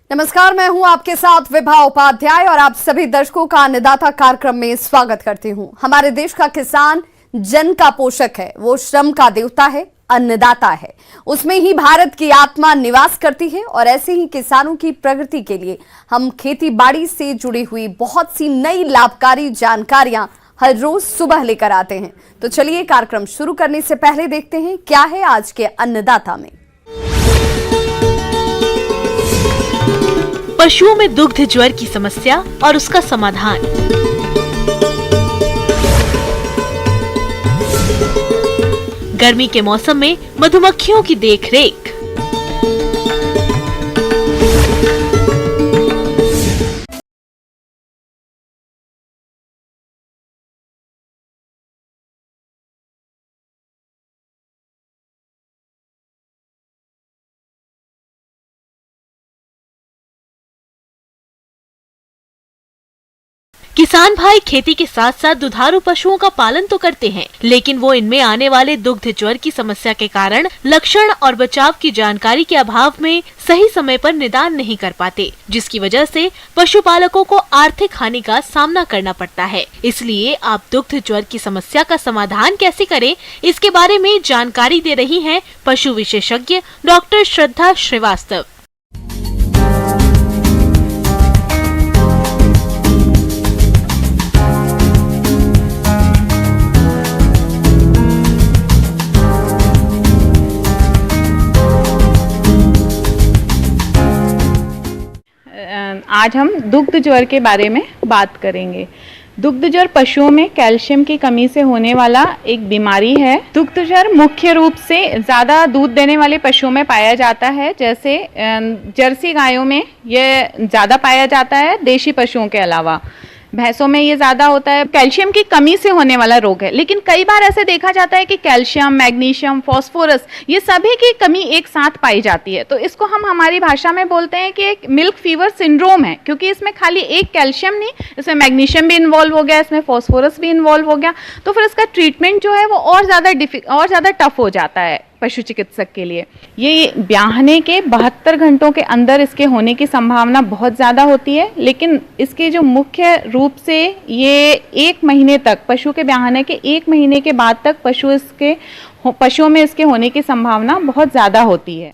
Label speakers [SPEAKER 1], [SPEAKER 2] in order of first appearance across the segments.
[SPEAKER 1] नमस्कार, मैं हूं आपके साथ विभा उपाध्याय और आप सभी दर्शकों का अन्नदाता कार्यक्रम में स्वागत करती हूं। हमारे देश का किसान जन का पोषक है, वो श्रम का देवता है, अन्नदाता है। उसमें ही भारत की आत्मा निवास करती है और ऐसे ही किसानों की प्रगति के लिए हम खेती बाड़ी से जुड़ी हुई बहुत सी नई लाभकारी जानकारियां हर रोज सुबह लेकर आते हैं। तो चलिए कार्यक्रम शुरू करने से पहले देखते हैं क्या है आज के अन्नदाता में।
[SPEAKER 2] पशुओं में दुग्ध ज्वर की समस्या और उसका समाधान। गर्मी के मौसम में मधुमक्खियों की देखरेख। किसान भाई खेती के साथ साथ दुधारू पशुओं का पालन तो करते हैं, लेकिन वो इनमें आने वाले दुग्ध ज्वर की समस्या के कारण लक्षण और बचाव की जानकारी के अभाव में सही समय पर निदान नहीं कर पाते, जिसकी वजह से पशुपालकों को आर्थिक हानि का सामना करना पड़ता है। इसलिए आप दुग्ध ज्वर की समस्या का समाधान कैसे करें, इसके बारे में जानकारी दे रही हैं पशु विशेषज्ञ डॉक्टर श्रद्धा श्रीवास्तव।
[SPEAKER 3] आज हम दुग्ध ज्वर के बारे में बात करेंगे। दुग्ध ज्वर पशुओं में कैल्शियम की कमी से होने वाला एक बीमारी है। दुग्ध ज्वर मुख्य रूप से ज़्यादा दूध देने वाले पशुओं में पाया जाता है, जैसे जर्सी गायों में ये ज़्यादा पाया जाता है, देशी पशुओं के अलावा भैंसों में ये ज़्यादा होता है। कैल्शियम की कमी से होने वाला रोग है, लेकिन कई बार ऐसे देखा जाता है कि कैल्शियम, मैग्नीशियम, फास्फोरस ये सभी की कमी एक साथ पाई जाती है। तो इसको हम हमारी भाषा में बोलते हैं कि एक मिल्क फीवर सिंड्रोम है, क्योंकि इसमें खाली एक कैल्शियम नहीं, इसमें मैग्नीशियम भी इन्वॉल्व हो गया, इसमें फास्फोरस भी इन्वॉल्व हो गया। तो फिर इसका ट्रीटमेंट जो है वो और ज़्यादा टफ हो जाता है पशु चिकित्सक के लिए। ये ब्याहने के 72 घंटों के अंदर इसके होने की संभावना बहुत ज़्यादा होती है, लेकिन इसके जो मुख्य रूप से ये 1 महीने तक, पशु के ब्याहने के 1 महीने के बाद तक पशुओं में इसके होने की संभावना बहुत ज़्यादा होती है।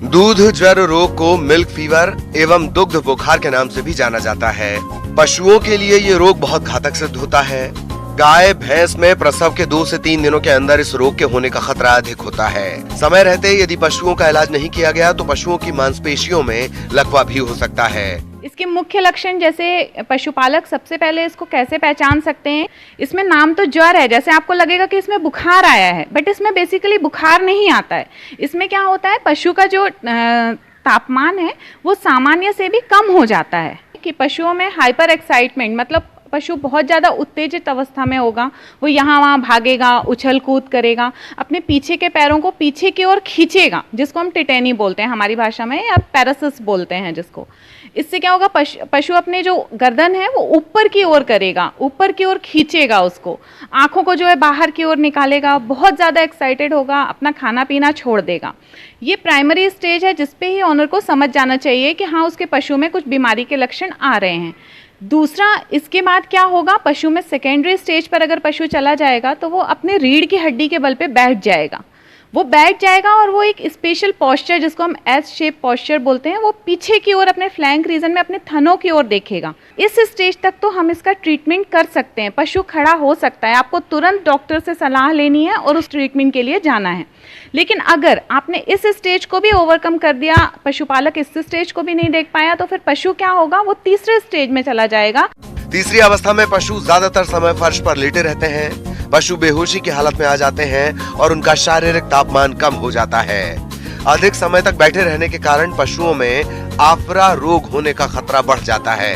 [SPEAKER 4] दूध ज्वर रोग को मिल्क फीवर एवं दुग्ध बुखार के नाम से भी जाना जाता है। पशुओं के लिए ये रोग बहुत घातक सिद्ध होता है। गाय भैंस में प्रसव के 2 से 3 दिनों के अंदर इस रोग के होने का खतरा अधिक होता है। समय रहते यदि पशुओं का इलाज नहीं किया गया तो पशुओं की मांसपेशियों में लकवा भी हो सकता है।
[SPEAKER 3] इसके मुख्य लक्षण, जैसे पशुपालक सबसे पहले इसको कैसे पहचान सकते हैं, इसमें नाम तो ज्वर है, जैसे आपको लगेगा कि इसमें बुखार आया है, बट इसमें बेसिकली बुखार नहीं आता है। इसमें क्या होता है, पशु का जो तापमान है वो सामान्य से भी कम हो जाता है। कि पशुओं में हाइपर एक्साइटमेंट, मतलब पशु बहुत ज़्यादा उत्तेजित अवस्था में होगा, वो यहाँ वहाँ भागेगा, उछल कूद करेगा, अपने पीछे के पैरों को पीछे की ओर खींचेगा, जिसको हम टिटेनी बोलते हैं हमारी भाषा में, या पैरासिस बोलते हैं जिसको। इससे क्या होगा, पशु अपने जो गर्दन है वो ऊपर की ओर करेगा, ऊपर की ओर खींचेगा उसको, आँखों को जो है बाहर की ओर निकालेगा, बहुत ज़्यादा एक्साइटेड होगा, अपना खाना पीना छोड़ देगा। ये प्राइमरी स्टेज है जिसपे ही ऑनर को समझ जाना चाहिए कि हाँ, उसके पशु में कुछ बीमारी के लक्षण आ रहे हैं। दूसरा, इसके बाद क्या होगा, पशु में सेकेंडरी स्टेज पर अगर पशु चला जाएगा तो वो अपने रीढ़ की हड्डी के बल पे बैठ जाएगा। और वो एक स्पेशल पॉस्चर, जिसको हम एस शेप पॉस्चर बोलते हैं, वो पीछे की ओर अपने फ्लैंक रीजन में अपने थनों की ओर देखेगा। इस स्टेज तक तो हम इसका ट्रीटमेंट कर सकते हैं, पशु खड़ा हो सकता है। आपको तुरंत डॉक्टर से सलाह लेनी है और उस ट्रीटमेंट के लिए जाना है। लेकिन अगर आपने इस स्टेज को भी ओवरकम कर दिया, पशुपालक इस स्टेज को भी नहीं देख पाया, तो फिर पशु क्या होगा, वो तीसरे स्टेज में चला जाएगा।
[SPEAKER 4] तीसरी अवस्था में पशु ज्यादातर समय फर्श पर लेटे रहते हैं। पशु बेहोशी की हालत में आ जाते हैं और उनका शारीरिक तापमान कम हो जाता है। अधिक समय तक बैठे रहने के कारण पशुओं में आफरा रोग होने का खतरा बढ़ जाता है।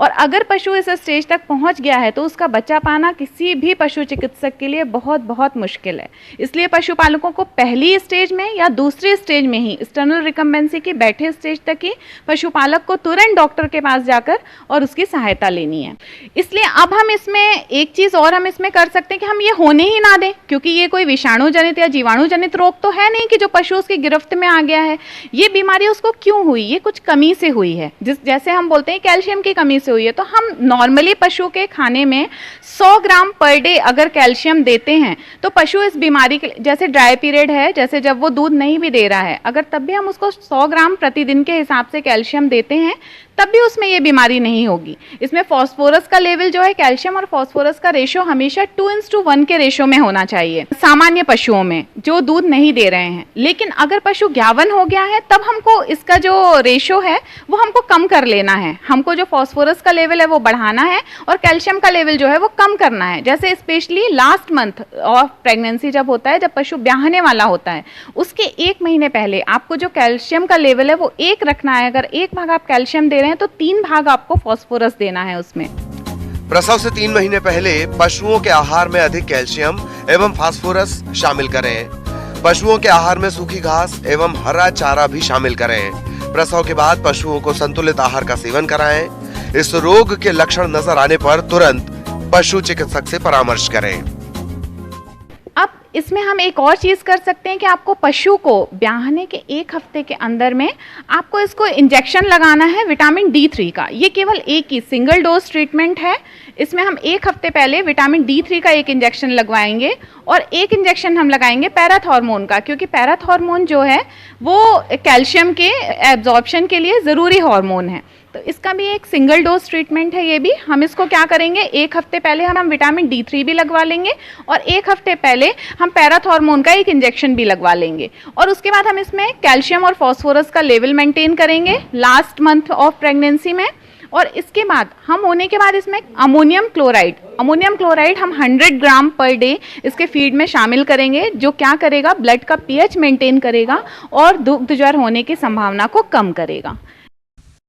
[SPEAKER 3] और अगर पशु इस स्टेज तक पहुंच गया है तो उसका बच्चा पाना किसी भी पशु चिकित्सक के लिए बहुत बहुत मुश्किल है। इसलिए पशुपालकों को पहली स्टेज में या दूसरी स्टेज में ही, स्टर्नल रिकम्बेंसी की बैठे स्टेज तक ही, पशुपालक को तुरंत डॉक्टर के पास जाकर और उसकी सहायता लेनी है। इसलिए अब हम इसमें एक चीज़ और हम इसमें कर सकते हैं कि हम ये होने ही ना दें, क्योंकि ये कोई विषाणु जनित या जीवाणु जनित रोग तो है नहीं कि जो पशु उसकी गिरफ्त में आ गया है। ये बीमारी उसको क्यों हुई? ये कुछ कमी से हुई है। जैसे हम बोलते हैं कैल्शियम की कमी से हुई है, तो हम नॉर्मली पशु के खाने में 100 ग्राम पर डे अगर कैल्शियम देते हैं तो पशु इस बीमारी के, जैसे ड्राई पीरियड है, जैसे जब वो दूध नहीं भी दे रहा है, अगर तब भी हम उसको 100 ग्राम प्रतिदिन के हिसाब से कैल्शियम देते हैं तब भी उसमें ये बीमारी नहीं होगी। इसमें फास्फोरस का लेवल जो है, कैल्शियम और फास्फोरस का रेशो हमेशा 2:1 के रेशो में होना चाहिए सामान्य पशुओं में जो दूध नहीं दे रहे हैं। लेकिन अगर पशु ज्ञावन हो गया है तब हमको इसका जो रेशो है वो हमको कम कर लेना है। हमको जो फास्फोरस का लेवल है वो बढ़ाना है और कैल्शियम का लेवल जो है वो कम करना है। जैसे specially last month of pregnancy जब होता है, जब पशु ब्याहने वाला होता है, उसके 1 महीने पहले आपको जो कैल्शियम का लेवल है वो 1 रखना है। अगर 1 भाग आप कैल्शियम दे रहे हैं तो 3 भाग आपको फास्फोरस देना है उसमें।
[SPEAKER 4] प्रसव से 3 महीने पहले पशुओं के आहार में अधिक कैल्शियम एवं फास्फोरस शामिल करें। पशुओं के आहार में सूखी घास एवं हरा चारा भी शामिल करें। प्रसव के बाद पशुओं को संतुलित आहार का सेवन कराएं। इस रोग के लक्षण नजर आने पर तुरंत पशु चिकित्सक से परामर्श करें।
[SPEAKER 3] अब इसमें हम एक और चीज़ कर सकते हैं कि आपको पशु को ब्याहने के 1 हफ्ते के अंदर में आपको इसको इंजेक्शन लगाना है विटामिन D3 का। ये केवल एक ही सिंगल डोज ट्रीटमेंट है। इसमें हम 1 हफ्ते पहले विटामिन D3 का एक इंजेक्शन लगवाएंगे और एक इंजेक्शन हम लगाएंगे पैराथॉर्मोन का, क्योंकि पैराथॉर्मोन जो है वो कैल्शियम के एब्जॉर्प्शन के लिए ज़रूरी हार्मोन है। तो इसका भी एक सिंगल डोज ट्रीटमेंट है। ये भी हम इसको क्या करेंगे, 1 हफ्ते पहले हम विटामिन D3 भी लगवा लेंगे और 1 हफ्ते पहले हम पैराथॉर्मोन का एक इंजेक्शन भी लगवा लेंगे। और उसके बाद हम इसमें कैल्शियम और फास्फोरस का लेवल मेंटेन करेंगे लास्ट मंथ ऑफ प्रेगनेंसी में। और इसके बाद हम होने के बाद इसमें अमोनियम क्लोराइड हम 100 ग्राम पर डे इसके फीड में शामिल करेंगे, जो क्या करेगा, ब्लड का pH मेंटेन करेगा और दुग्ध ज्वर होने की संभावना को कम करेगा।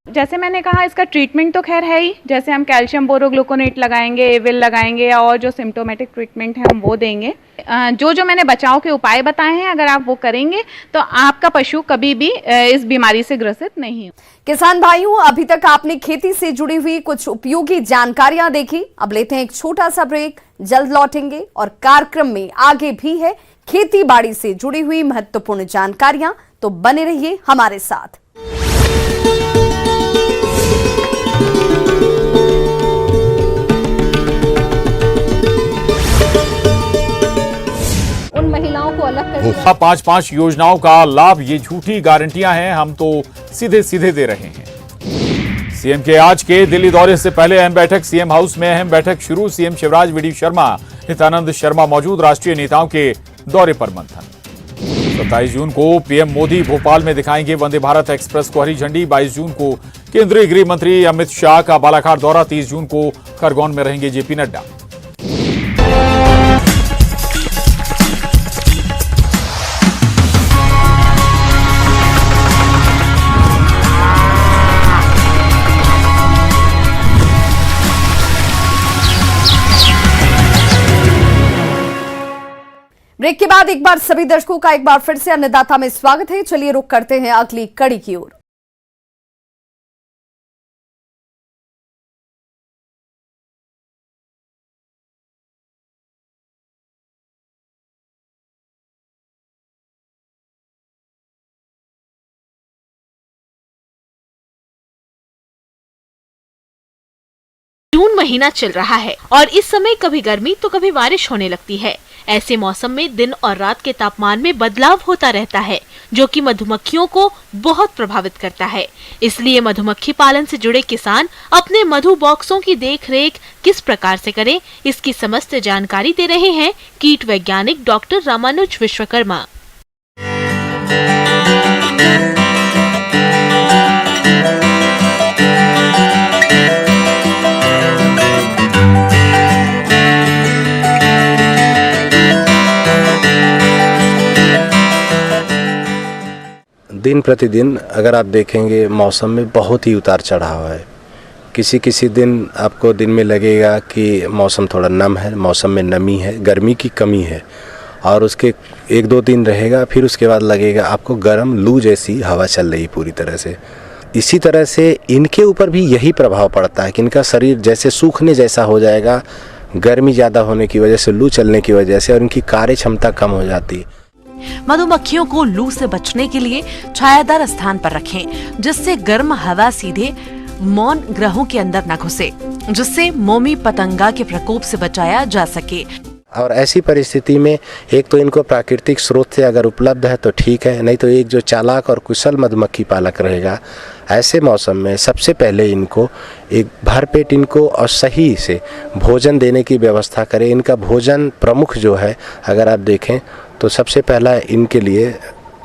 [SPEAKER 3] जैसे मैंने कहा, इसका ट्रीटमेंट तो खैर है ही, जैसे हम कैल्शियम बोरोग्लूकोनेट लगाएंगे, एविल लगाएंगे और जो सिम्टोमेटिक ट्रीटमेंट है हम वो देंगे। जो मैंने बचाव के उपाय बताए हैं, अगर आप वो करेंगे तो आपका पशु कभी भी इस बीमारी से ग्रसित नहीं हो।
[SPEAKER 1] किसान भाइयों, अभी तक आपने खेती से जुड़ी हुई कुछ उपयोगी जानकारियां देखी। अब लेते हैं एक छोटा सा ब्रेक, जल्द लौटेंगे और कार्यक्रम में आगे भी है खेती बाड़ी से जुड़ी हुई महत्वपूर्ण जानकारियां, तो बने रहिए हमारे साथ। उन महिलाओं को अलग कर
[SPEAKER 5] 5 योजनाओं का लाभ, ये झूठी गारंटियां हैं, हम तो सीधे सीधे दे रहे हैं। सीएम के आज के दिल्ली दौरे से पहले अहम बैठक, सीएम हाउस में अहम बैठक शुरू। सीएम शिवराज, वीडी शर्मा, हितानंद शर्मा मौजूद। राष्ट्रीय नेताओं के दौरे पर मंथन। 27 जून को पीएम मोदी भोपाल में दिखाएंगे वंदे भारत एक्सप्रेस को हरी झंडी। 22 जून को केंद्रीय गृह मंत्री अमित शाह का बालाघाट दौरा। 30 जून को खरगोन में रहेंगे जेपी नड्डा।
[SPEAKER 1] ब्रेक के बाद एक बार सभी दर्शकों का एक बार फिर से अन्नदाता में स्वागत है। चलिए रुक करते हैं अगली कड़ी की ओर।
[SPEAKER 2] जून महीना चल रहा है और इस समय कभी गर्मी तो कभी बारिश होने लगती है। ऐसे मौसम में दिन और रात के तापमान में बदलाव होता रहता है, जो कि मधुमक्खियों को बहुत प्रभावित करता है। इसलिए मधुमक्खी पालन से जुड़े किसान अपने मधु बॉक्सों की देखरेख किस प्रकार से करें, इसकी समस्त जानकारी दे रहे हैं कीट वैज्ञानिक डॉक्टर रामानुज विश्वकर्मा।
[SPEAKER 6] दिन प्रतिदिन अगर आप देखेंगे मौसम में बहुत ही उतार चढ़ाव है। किसी किसी दिन आपको दिन में लगेगा कि मौसम थोड़ा नम है, मौसम में नमी है, गर्मी की कमी है, और उसके 1-2 दिन रहेगा, फिर उसके बाद लगेगा आपको गर्म लू जैसी हवा चल रही पूरी तरह से। इसी तरह से इनके ऊपर भी यही प्रभाव पड़ता है कि इनका शरीर जैसे सूखने जैसा हो जाएगा, गर्मी ज़्यादा होने की वजह से, लू चलने की वजह से, और इनकी कार्य क्षमता कम हो जाती है।
[SPEAKER 2] मधुमक्खियों को लू से बचने के लिए छायादार स्थान पर रखें, जिससे गर्म हवा सीधे मौन ग्रहों के अंदर न घुसे, जिससे मोमी पतंगा के प्रकोप से बचाया जा सके।
[SPEAKER 6] और ऐसी परिस्थिति में एक तो इनको प्राकृतिक स्रोत से अगर उपलब्ध है तो ठीक है, नहीं तो एक जो चालाक और कुशल मधुमक्खी पालक रहेगा, ऐसे मौसम में सबसे पहले इनको एक भरपेट इनको और सही से भोजन देने की व्यवस्था करें। इनका भोजन प्रमुख जो है अगर आप देखें तो सबसे पहला इनके लिए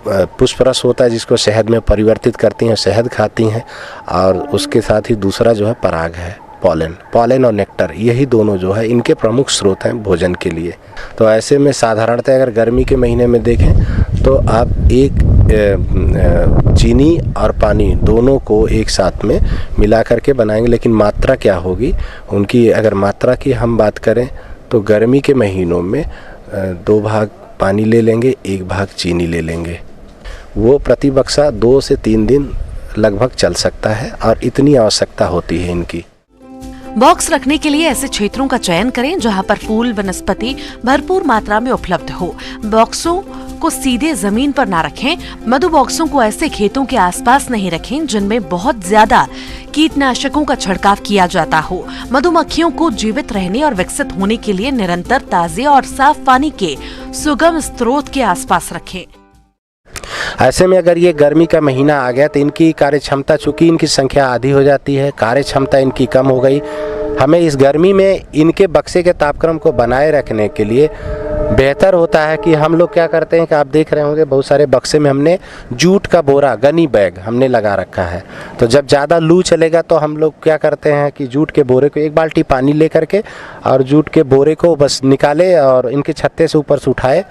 [SPEAKER 6] पुष्परस होता है, जिसको शहद में परिवर्तित करती हैं, शहद खाती हैं, और उसके साथ ही दूसरा जो है पराग है, पॉलन और नेक्टर, यही दोनों जो है इनके प्रमुख स्रोत हैं भोजन के लिए। तो ऐसे में साधारणतः अगर गर्मी के महीने में देखें तो आप एक चीनी और पानी दोनों को एक साथ में मिला करके बनाएंगे, लेकिन मात्रा क्या होगी उनकी, अगर मात्रा की हम बात करें तो गर्मी के महीनों में 2 भाग पानी ले लेंगे, 1 भाग चीनी ले लेंगे। वो प्रति बक्सा 2 से 3 दिन लगभग चल सकता है, और इतनी आवश्यकता होती है इनकी।
[SPEAKER 2] बॉक्स रखने के लिए ऐसे क्षेत्रों का चयन करें जहां पर फूल वनस्पति भरपूर मात्रा में उपलब्ध हो। बॉक्सों को सीधे जमीन पर ना रखें। मधु बॉक्सों को ऐसे खेतों के आसपास नहीं रखें जिनमें बहुत ज्यादा कीटनाशकों का छिड़काव किया जाता हो। मधुमक्खियों को जीवित रहने और विकसित होने के लिए निरंतर ताजे और साफ पानी के सुगम स्रोत के आसपास रखें।
[SPEAKER 6] ऐसे में अगर ये गर्मी का महीना आ गया तो इनकी कार्य क्षमता, चूँकि इनकी संख्या आधी हो जाती है, कार्य क्षमता इनकी कम हो गई। हमें इस गर्मी में इनके बक्से के तापक्रम को बनाए रखने के लिए बेहतर होता है कि हम लोग क्या करते हैं कि आप देख रहे होंगे बहुत सारे बक्से में हमने जूट का बोरा, गनी बैग हमने लगा रखा है। तो जब ज़्यादा लू चलेगा तो हम लोग क्या करते हैं कि जूट के बोरे को 1 बाल्टी पानी ले करके और जूट के बोरे को बस निकाले और इनके छत्ते से ऊपर से उठाए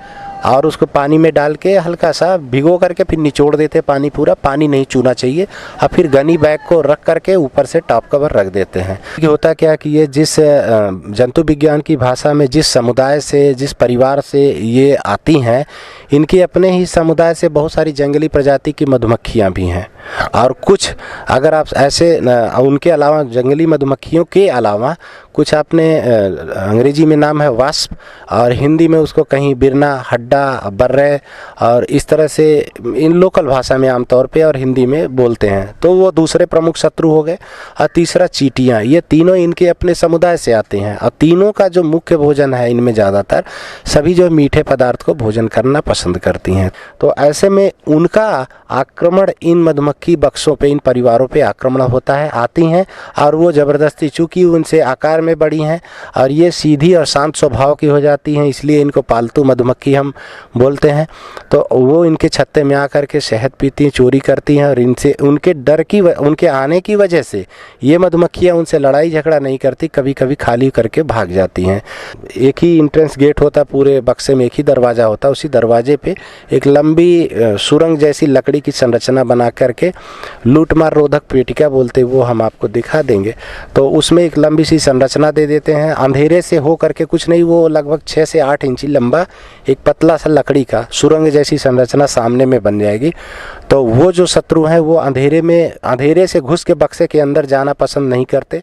[SPEAKER 6] और उसको पानी में डाल के हल्का सा भिगो करके फिर निचोड़ देते पानी, पूरा पानी नहीं चूना चाहिए, और फिर गनी बैग को रख करके ऊपर से टॉप कवर रख देते हैं। होता क्या कि ये जिस जंतु विज्ञान की भाषा में जिस समुदाय से, जिस परिवार से ये आती हैं, इनके अपने ही समुदाय से बहुत सारी जंगली प्रजाति की मधुमक्खियाँ भी हैं, और कुछ अगर आप ऐसे उनके अलावा जंगली मधुमक्खियों के अलावा कुछ आपने अंग्रेजी में नाम है वास्प, और हिंदी में उसको कहीं बिरना, हड्डा, बर्रे, और इस तरह से इन लोकल भाषा में आमतौर पे और हिंदी में बोलते हैं। तो वो दूसरे प्रमुख शत्रु हो गए। और तीसरा चींटियाँ, ये तीनों इनके अपने समुदाय से आते हैं, और तीनों का जो मुख्य भोजन है इनमें ज़्यादातर सभी जो मीठे पदार्थ को भोजन करना पसंद करती हैं। तो ऐसे में उनका आक्रमण इन मधुमक्खी बक्सों पे, इन परिवारों पे आक्रमण होता है, आती हैं, और वो ज़बरदस्ती, चूँकि उनसे आकार में बड़ी हैं और ये सीधी और शांत स्वभाव की हो जाती हैं, इसलिए इनको पालतू मधुमक्खी हम बोलते हैं। तो वो इनके छत्ते में आकर के शहद पीती हैं, चोरी करती हैं, और इनसे उनके डर की, उनके आने की वजह से ये मधुमक्खियाँ उनसे लड़ाई झगड़ा नहीं करती, कभी कभी खाली करके भाग जाती हैं। एक ही एंट्रेंस गेट होता, पूरे बक्से में एक ही दरवाज़ा होता, उसी दरवाजे पे एक लंबी सुरंग जैसी लकड़ी की संरचना बना करके, लूटमार रोधक पेटिका बोलते, वो हम आपको दिखा देंगे। तो उसमें एक लंबी सी संरचना दे देते हैं, अंधेरे से हो करके, कुछ नहीं, वो लगभग 6 से 8 इंची लंबा एक पतला सा लकड़ी का सुरंग जैसी संरचना सामने में बन जाएगी। तो वो जो शत्रु हैं वो अंधेरे से घुस के बक्से के अंदर जाना पसंद नहीं करते।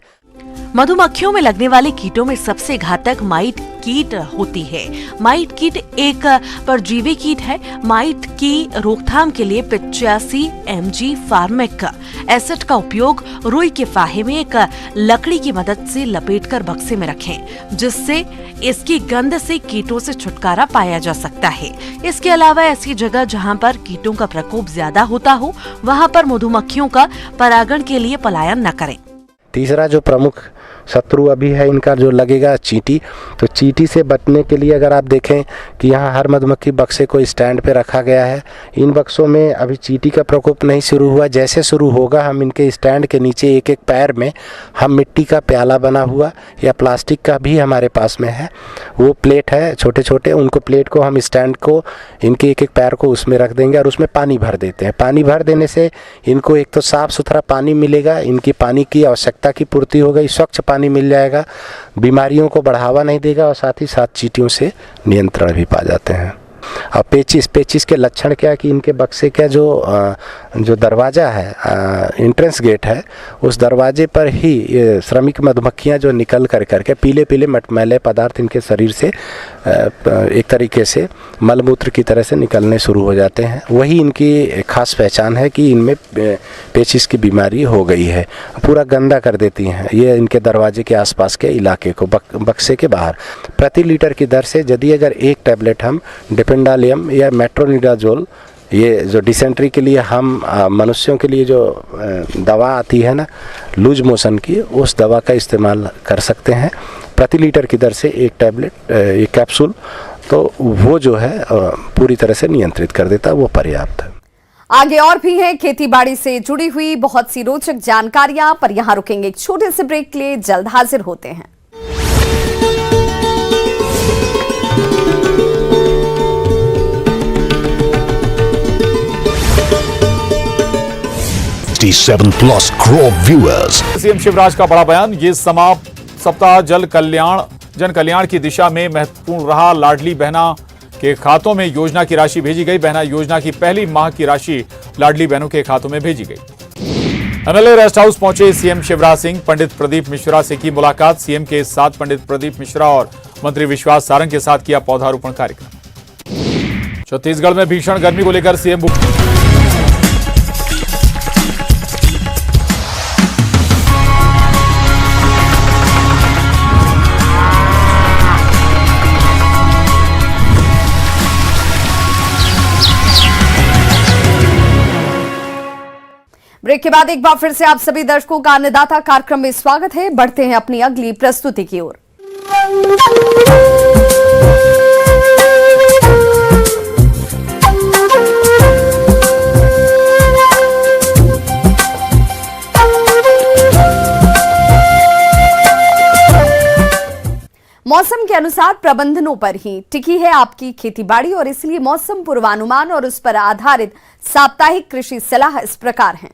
[SPEAKER 2] मधुमक्खियों में लगने वाले कीटों में सबसे घातक माइट कीट होती है। माइट कीट एक परजीवी कीट है। माइट की रोकथाम के लिए 85 mg फार्मिक एसिड का उपयोग रुई के फाहे में एक लकड़ी की मदद से लपेटकर बक्से में रखें, जिससे इसकी गंध से कीटों से छुटकारा पाया जा सकता है। इसके अलावा ऐसी जगह जहां पर कीटों का प्रकोप ज्यादा होता हो, वहां पर मधुमक्खियों का परागण के लिए पलायन न करें।
[SPEAKER 6] तीसरा जो प्रमुख शत्रु अभी है इनका जो लगेगा चींटी। तो चींटी से बचने के लिए अगर आप देखें कि यहाँ हर मधुमक्खी बक्से को स्टैंड पे रखा गया है। इन बक्सों में अभी चींटी का प्रकोप नहीं शुरू हुआ, जैसे शुरू होगा हम इनके स्टैंड के नीचे एक एक पैर में हम मिट्टी का प्याला बना हुआ या प्लास्टिक का भी हमारे पास में है, वो प्लेट है छोटे छोटे, उनको प्लेट को हम स्टैंड को इनके एक एक पैर को उसमें रख देंगे और उसमें पानी भर देते हैं। पानी भर देने से इनको एक तो साफ़ सुथरा पानी मिलेगा, इनकी पानी की आवश्यकता की पूर्ति हो गई, स्वच्छ पानी मिल जाएगा, बीमारियों को बढ़ावा नहीं देगा और साथ ही साथ चींटियों से नियंत्रण भी पा जाते हैं। और पेचिस के लक्षण क्या है कि इनके बक्से का जो दरवाज़ा है, एंट्रेंस गेट है, उस दरवाजे पर ही ये श्रमिक मधुमक्खियाँ जो निकल करके पीले पीले मटमैले पदार्थ इनके शरीर से एक तरीके से मलमूत्र की तरह से निकलने शुरू हो जाते हैं। वही इनकी खास पहचान है कि इनमें पेचिस की बीमारी हो गई है, पूरा गंदा कर देती हैं ये इनके दरवाजे के आसपास के इलाके को बक्से के बाहर। प्रति लीटर की दर से यदि अगर एक टैबलेट हम डिपेंडालियम या मेट्रोनिडाजोल, ये जो डिसेंट्री के लिए हम मनुष्यों के लिए जो दवा आती है ना लूज मोशन की, उस दवा का इस्तेमाल कर सकते हैं प्रति लीटर की दर से एक टैबलेट, एक कैप्सूल, तो वो जो है पूरी तरह से नियंत्रित कर देता है, वो पर्याप्त है।
[SPEAKER 1] आगे और भी है खेती बाड़ी से जुड़ी हुई बहुत सी रोचक जानकारियां, पर यहां रुकेंगे एक छोटे से ब्रेक के लिए, जल्द हाजिर होते हैं।
[SPEAKER 7] Plus Grove viewers.
[SPEAKER 5] CM Shivraj का बड़ा बयान, ये सप्ताह जन कल्याण की दिशा में महत्वपूर्ण रहा। लाडली बहना के खातों में योजना की राशि भेजी गई। बहना योजना की पहली माह की राशि लाडली बहनों के खातों में भेजी गई। एमएलए रेस्ट हाउस पहुंचे सीएम शिवराज सिंह, पंडित प्रदीप मिश्रा से की मुलाकात। सीएम के साथ पंडित प्रदीप मिश्रा और मंत्री विश्वास सारंग के साथ किया पौधारोपण कार्यक्रम। छत्तीसगढ़ में भीषण गर्मी को लेकर सीएम
[SPEAKER 1] ब्रेक के बाद एक बार फिर से आप सभी दर्शकों का अन्नदाता कार्यक्रम में स्वागत है। बढ़ते हैं अपनी अगली प्रस्तुति की ओर। मौसम के अनुसार प्रबंधनों पर ही टिकी है आपकी खेतीबाड़ी, और इसलिए मौसम पूर्वानुमान और उस पर आधारित साप्ताहिक कृषि सलाह इस प्रकार है।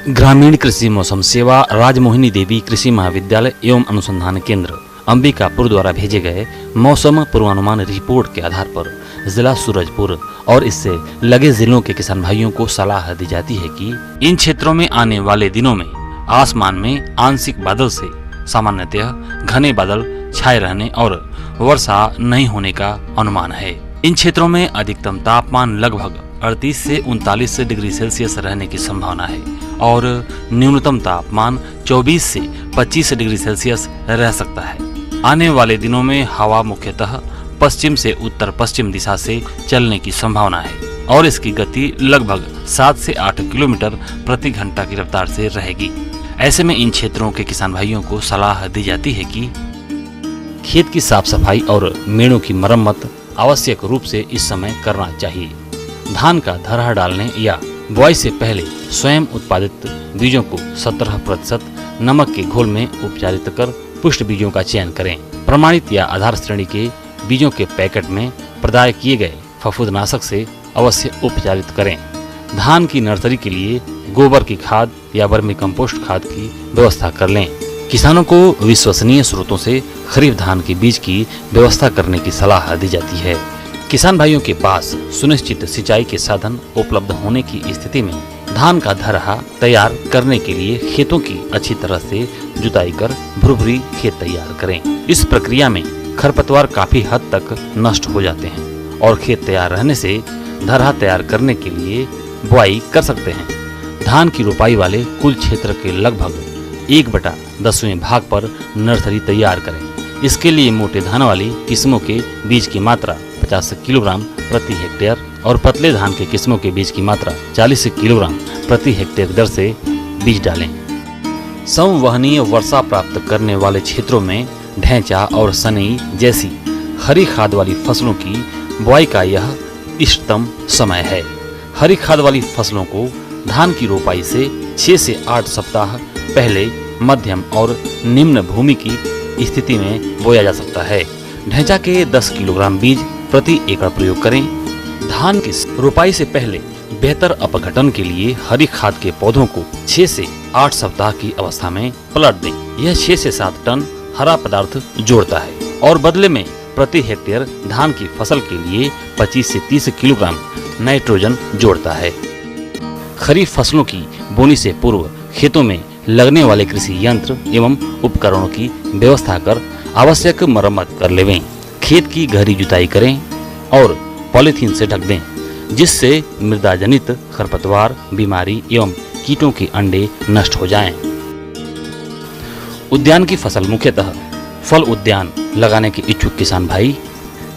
[SPEAKER 8] ग्रामीण कृषि मौसम सेवा राजमोहिनी देवी कृषि महाविद्यालय एवं अनुसंधान केंद्र अंबिकापुर द्वारा भेजे गए मौसम पूर्वानुमान रिपोर्ट के आधार पर जिला सूरजपुर और इससे लगे जिलों के किसान भाइयों को सलाह दी जाती है कि इन क्षेत्रों में आने वाले दिनों में आसमान में आंशिक बादल से सामान्यतः घने बादल छाए रहने और वर्षा नहीं होने का अनुमान है। इन क्षेत्रों में अधिकतम तापमान लगभग 38 से 39 डिग्री सेल्सियस रहने की संभावना है और न्यूनतम तापमान 24 से 25 डिग्री सेल्सियस रह सकता है। आने वाले दिनों में हवा मुख्यतः पश्चिम से उत्तर पश्चिम दिशा से चलने की संभावना है और इसकी गति लगभग 7 से 8 किलोमीटर प्रति घंटा की रफ्तार से रहेगी। ऐसे में इन क्षेत्रों के किसान भाइयों को सलाह दी जाती है कि खेत की साफ सफाई और मेड़ों की मरम्मत आवश्यक रूप से इस समय करना चाहिए। धान का धरहा डालने या बुआई से पहले स्वयं उत्पादित बीजों को 17% नमक के घोल में उपचारित कर पुष्ट बीजों का चयन करें। प्रमाणित या आधार श्रेणी के बीजों के पैकेट में प्रदाय किए गए फफूंदनाशक से अवश्य उपचारित करें। धान की नर्सरी के लिए गोबर की खाद या वर्मी कंपोस्ट खाद की व्यवस्था कर लें। किसानों को विश्वसनीय स्रोतों से खरीफ धान के बीज की व्यवस्था करने की सलाह दी जाती है। किसान भाइयों के पास सुनिश्चित सिंचाई के साधन उपलब्ध होने की स्थिति में धान का धरहा तैयार करने के लिए खेतों की अच्छी तरह से जुताई कर भुरभुरी खेत तैयार करें। इस प्रक्रिया में खरपतवार काफी हद तक नष्ट हो जाते हैं और खेत तैयार रहने से धरहा तैयार करने के लिए बुआई कर सकते हैं। धान की रोपाई वाले कुल क्षेत्र के लगभग 1/10 भाग पर नर्सरी तैयार करें। इसके लिए मोटे धान वाली किस्मों के बीज की मात्रा 50 किलोग्राम प्रति हेक्टेयर और पतले धान के किस्मों के बीज की मात्रा 40 किलोग्राम प्रति हेक्टेयर दर से बीज डालें। संवहनीय वर्षा प्राप्त करने वाले क्षेत्रों में ढैंचा और सनई जैसी हरी खाद वाली फसलों की बुआई का यह इष्टतम समय है। हरी खाद वाली फसलों को धान की रोपाई से 6 से 8 सप्ताह पहले मध्यम और निम्न भूमि की स्थिति में बोया जा सकता है। ढैंचा के 10 किलोग्राम बीज प्रति एकड़ प्रयोग करें। धान की रोपाई से पहले बेहतर अपघटन के लिए हरी खाद के पौधों को 6 से 8 सप्ताह की अवस्था में पलट दें। यह 6 से 7 टन हरा पदार्थ जोड़ता है और बदले में प्रति हेक्टेयर धान की फसल के लिए 25 से 30 किलोग्राम नाइट्रोजन जोड़ता है। खरीफ फसलों की बोनी से पूर्व खेतों में लगने वाले कृषि यंत्र एवं उपकरणों की व्यवस्था कर आवश्यक मरम्मत कर लेवें। खेत की गहरी जुताई करें और पॉलीथीन से ढक दें, जिससे मृदा जनित खरपतवार, बीमारी एवं कीटों के अंडे नष्ट हो जाएं। उद्यान की फसल मुख्यतः फल उद्यान लगाने के इच्छुक किसान भाई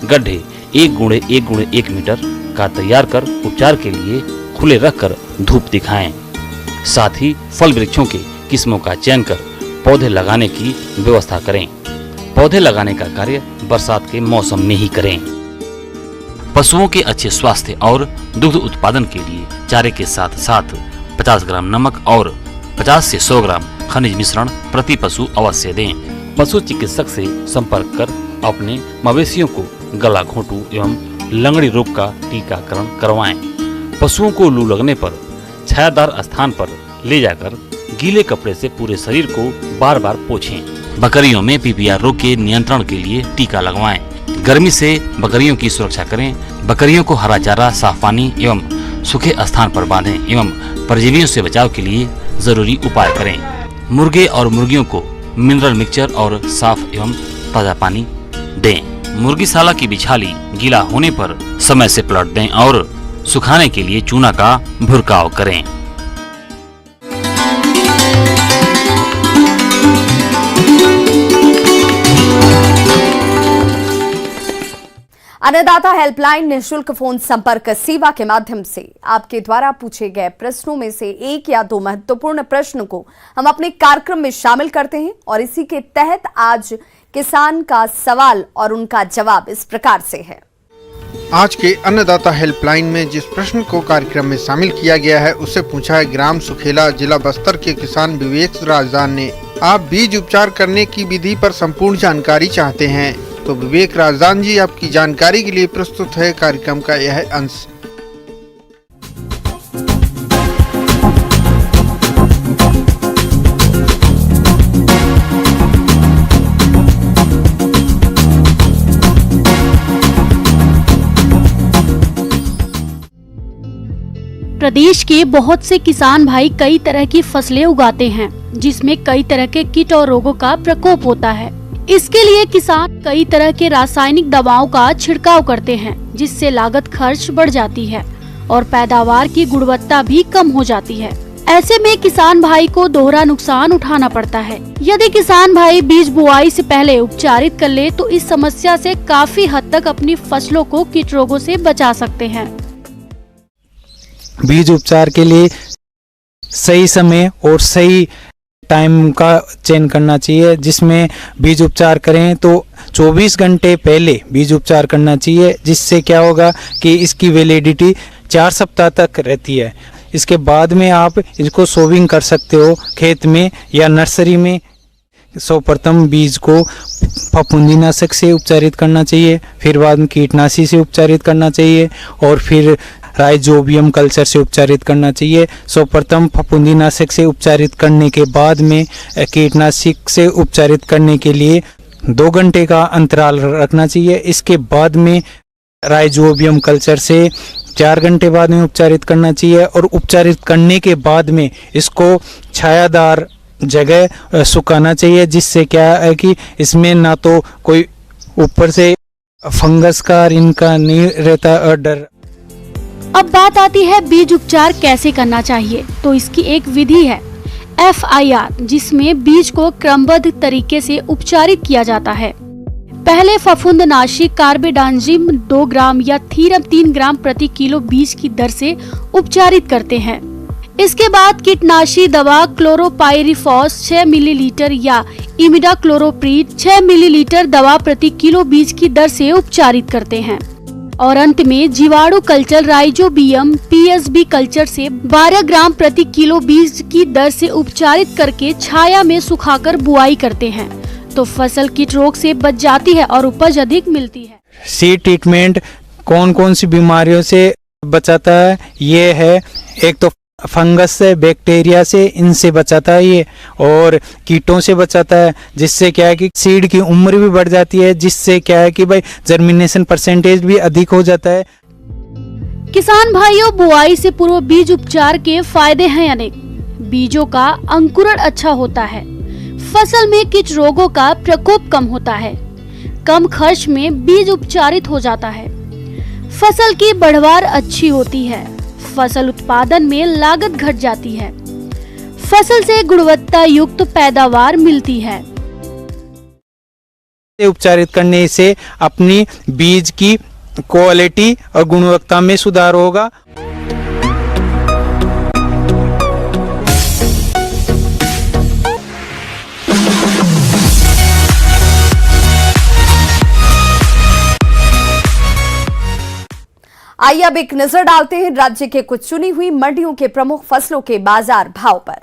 [SPEAKER 8] गड्ढे 1x1 मीटर का तैयार कर उपचार के लिए खुले रखकर धूप दिखाएं। साथ ही फल वृक्षों के किस्मों का चयन कर पौधे लगाने की व्यवस्था करें। पौधे लगाने का कार्य बरसात के मौसम में ही करें। पशुओं के अच्छे स्वास्थ्य और दुग्ध उत्पादन के लिए चारे के साथ साथ 50 ग्राम नमक और 50 से 100 ग्राम खनिज मिश्रण प्रति पशु अवश्य दें। पशु चिकित्सक से संपर्क कर अपने मवेशियों को गला घोंटू एवं लंगड़ी रोग का टीकाकरण करवाएं। पशुओं को लू लगने पर छायादार स्थान पर ले जाकर गीले कपड़े से पूरे शरीर को बार बार पोंछें। बकरियों में पीपीआर रोग के नियंत्रण के लिए टीका लगवाएं। गर्मी से बकरियों की सुरक्षा करें। बकरियों को हरा चारा, साफ पानी एवं सूखे स्थान पर बांधें एवं परजीवियों से बचाव के लिए जरूरी उपाय करें। मुर्गे और मुर्गियों को मिनरल मिक्सचर और साफ एवं ताजा पानी दें। मुर्गीशाला की बिछाली गीला होने पर समय से पलट दें और सुखाने के लिए चूना का भुरकाव करें।
[SPEAKER 1] अन्नदाता हेल्पलाइन निःशुल्क फोन संपर्क सेवा के माध्यम से आपके द्वारा पूछे गए प्रश्नों में से 1 या 2 महत्वपूर्ण प्रश्न को हम अपने कार्यक्रम में शामिल करते हैं और इसी के तहत आज किसान का सवाल और उनका जवाब इस प्रकार से है।
[SPEAKER 9] आज के अन्नदाता हेल्पलाइन में जिस प्रश्न को कार्यक्रम में शामिल किया गया है उसे पूछा है ग्राम सुखेला, जिला बस्तर के किसान विवेक राजदान ने। आप बीज उपचार करने की विधि पर संपूर्ण जानकारी चाहते हैं तो विवेक राजदान जी आपकी जानकारी के लिए प्रस्तुत है कार्यक्रम का यह अंश।
[SPEAKER 10] प्रदेश के बहुत से किसान भाई कई तरह की फसलें उगाते हैं जिसमें कई तरह के कीट और रोगों का प्रकोप होता है। इसके लिए किसान कई तरह के रासायनिक दवाओं का छिड़काव करते हैं जिससे लागत खर्च बढ़ जाती है और पैदावार की गुणवत्ता भी कम हो जाती है। ऐसे में किसान भाई को दोहरा नुकसान उठाना पड़ता है। यदि किसान भाई बीज बुआई से पहले उपचारित कर ले तो इस समस्या से काफी हद तक अपनी फसलों को कीट रोगों से बचा सकते हैं।
[SPEAKER 11] बीज उपचार के लिए सही समय और सही टाइम का चयन करना चाहिए। जिसमें बीज उपचार करें तो 24 घंटे पहले बीज उपचार करना चाहिए, जिससे क्या होगा कि इसकी वैलिडिटी 4 सप्ताह तक रहती है। इसके बाद में आप इसको सोविंग कर सकते हो खेत में या नर्सरी में। सर्वप्रथम बीज को फफूंदीनाशक से उपचारित करना चाहिए, फिर बाद में कीटनाशी से उपचारित करना चाहिए और फिर राइजोबियम कल्चर से उपचारित करना चाहिए। सर्वप्रथम फफूंदीनाशक से उपचारित करने के बाद में कीटनाशक से उपचारित करने के लिए 2 घंटे का अंतराल रखना चाहिए। इसके बाद में राइजोबियम कल्चर से 4 घंटे बाद में उपचारित करना चाहिए और उपचारित करने के बाद में इसको छायादार जगह सुखाना चाहिए, जिससे क्या है कि इसमें ना तो कोई ऊपर से फंगस का इनका नहीं रहता डर।
[SPEAKER 10] अब बात आती है बीज उपचार कैसे करना चाहिए। तो इसकी एक विधि है FIR, जिसमें बीज को क्रमबद्ध तरीके से उपचारित किया जाता है। पहले फफूंदनाशी कार्बेडाजिम 2 ग्राम या थीरम 3 ग्राम प्रति किलो बीज की दर से उपचारित करते हैं। इसके बाद कीटनाशी दवा क्लोरोपाइरिफॉस 6 मिलीलीटर या इमिडाक्लोरोप्रीड 6 मिलीलीटर दवा प्रति किलो बीज की दर से उपचारित करते हैं। और अंत में जीवाणु कल्चर राइजोबियम पीएसबी कल्चर से 12 ग्राम प्रति किलो बीज की दर से उपचारित करके छाया में सुखाकर बुआई करते हैं, तो फसल कीट रोग से बच जाती है और उपज अधिक मिलती है।
[SPEAKER 11] सीड ट्रीटमेंट कौन कौन सी बीमारियों से बचाता है? ये है, एक तो फंगस से, बैक्टीरिया से, इनसे बचाता है ये, और कीटों से बचाता है, जिससे क्या है कि सीड की उम्र भी बढ़ जाती है, जिससे क्या है कि भाई जर्मिनेशन परसेंटेज भी अधिक हो जाता है।
[SPEAKER 10] किसान भाइयों, बुआई से पूर्व बीज उपचार के फायदे हैं अनेक। बीजों का अंकुरण अच्छा होता है, फसल में कीट रोगों का प्रकोप कम होता है, कम खर्च में बीज उपचारित हो जाता है, फसल की बढ़वार अच्छी होती है, फसल उत्पादन में लागत घट जाती है, फसल से गुणवत्ता युक्त पैदावार मिलती है।
[SPEAKER 11] उपचारित करने से अपनी बीज की क्वालिटी और गुणवत्ता में सुधार होगा।
[SPEAKER 1] आइए अब एक नजर डालते हैं राज्य के कुछ चुनी हुई मंडियों के प्रमुख फसलों के बाजार भाव पर।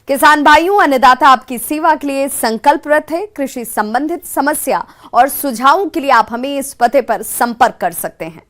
[SPEAKER 1] किसान भाइयों, अन्नदाता आपकी सेवा के लिए संकल्परत है। कृषि संबंधित समस्या और सुझावों के लिए आप हमें इस पते पर संपर्क कर सकते हैं।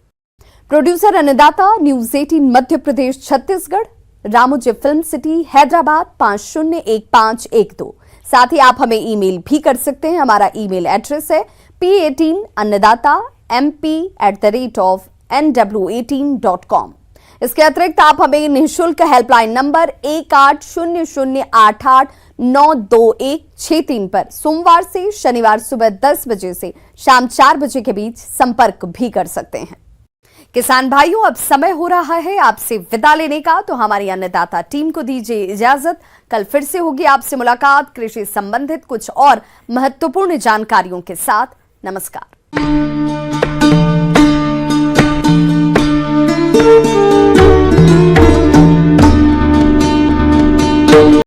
[SPEAKER 1] प्रोड्यूसर अन्नदाता, news 18 Madhya Pradesh Chhattisgarh, Ramoji film city Hyderabad 501512। साथ ही आप हमें ईमेल भी कर सकते हैं। हमारा ईमेल एड्रेस है p18annadatamp@nw18.com। इसके अतिरिक्त आप हमें निःशुल्क हेल्पलाइन नंबर 1800889216 पर सोमवार से शनिवार सुबह 10 बजे से शाम 4 बजे के बीच संपर्क भी कर सकते हैं। किसान भाइयों, अब समय हो रहा है आपसे विदा लेने का, तो हमारी अन्नदाता टीम को दीजिए इजाजत। कल फिर से होगी आपसे मुलाकात कृषि संबंधित कुछ और महत्वपूर्ण जानकारियों के साथ। नमस्कार।